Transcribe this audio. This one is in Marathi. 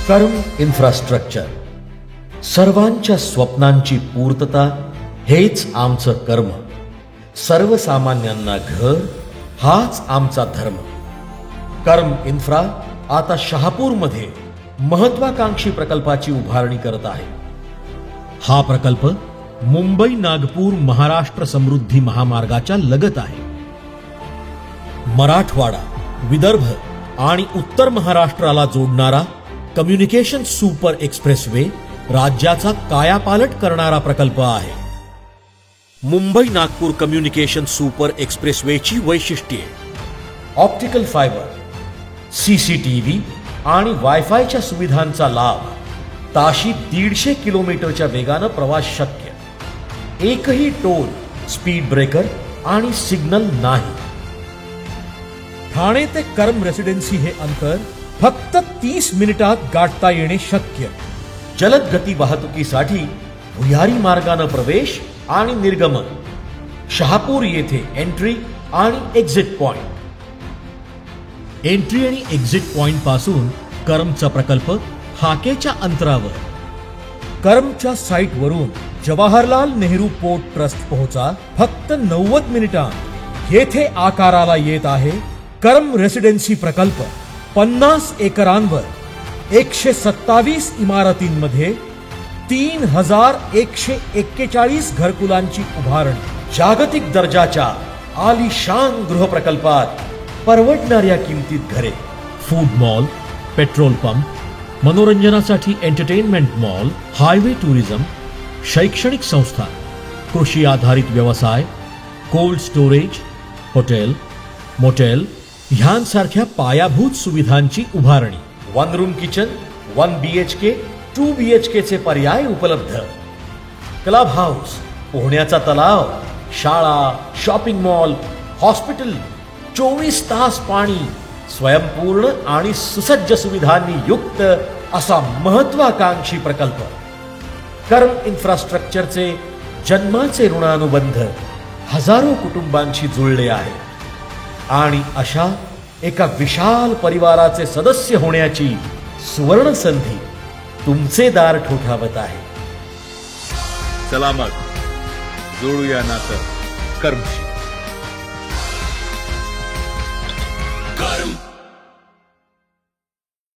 कर्म इन्फ्रास्ट्रक्चर, सर्वांच्या स्वप्नांची पूर्तता हेच आमचं कर्म. सर्वसामान्यांना घर हाच आमचा धर्म. कर्म इन्फ्रा आता शहापूरमध्ये महत्वाकांक्षी प्रकल्पाची उभारणी करत आहे. हा प्रकल्प मुंबई नागपूर महाराष्ट्र समृद्धी महामार्गाच्या लगत आहे. मराठवाडा, विदर्भ आणि उत्तर महाराष्ट्राला जोडणारा कम्युनिकेशन सुपर एक्सप्रेसवे राज्याचा कायापालट करणारा प्रकल्प आहे. मुंबई नागपूर कम्युनिकेशन सुपर एक्सप्रेसवेची वैशिष्ट्ये: ऑप्टिकल फायबर, सीसीटीव्ही आणि वायफायच्या सुविधांचा लाभ. ताशी 150 किलोमीटरच्या वेगानं प्रवास शक्य. एकही टोल, स्पीड ब्रेकर आणि सिग्नल नाही. ठाणे ते कर्म रेसिडेन्सी हे अंतर फक्त 30 मिनिटात गाठता येणे शक्य. जलद गती वाहतुकीसाठी भुयारी मार्गाने प्रवेश आणि निर्गमन. शहापूर येथे एंट्री आणि एक्झिट पॉइंट. एंट्री आणि एक्झिट पॉइंट पासून कर्मचा प्रकल्प हाकेच्या अंतरावर. कर्मच्या साइट वरून जवाहरलाल नेहरू पोर्ट ट्रस्ट पोहोचा फक्त 90 मिनिटांत. येथे आकाराला येत आहे कर्म रेसिडेन्सी प्रकल्प. 50 एकरांवर 127 इमारतींमध्ये 3141 घरकुलांची उभारणी. जागतिक दर्जाच्या आलिशान गृहप्रकल्पात परवडणाऱ्या किमतीत घरे. फूड मॉल, पेट्रोल पंप, मनोरंजनासाठी एंटरटेनमेंट मॉल, हायवे टुरिझम, शैक्षणिक संस्था, कृषी आधारित व्यवसाय, कोल्ड स्टोरेज, हॉटेल, मोटेल ह्यांसारख्या पायाभूत सुविधांची उभारणी. 1 रूम किचन, 1 BHK, 2 BHK चे पर्याय उपलब्ध. क्लब हाऊस, पोहण्याचा तलाव, शाळा, शॉपिंग मॉल, हॉस्पिटल, 24 तास पाणी, स्वयंपूर्ण आणि सुसज्ज सुविधांनी युक्त असा महत्वाकांक्षी प्रकल्प. कर्म इन्फ्रास्ट्रक्चरचे जन्माचे ऋणानुबंध हजारो कुटुंबांशी जुळले आहे आणि अशा एका विशाल परिवाराचे सदस्य होण्याची सुवर्ण संधी तुमचे दार ठोठावत आहे. चला मग जोडूया नातं कर्मशी.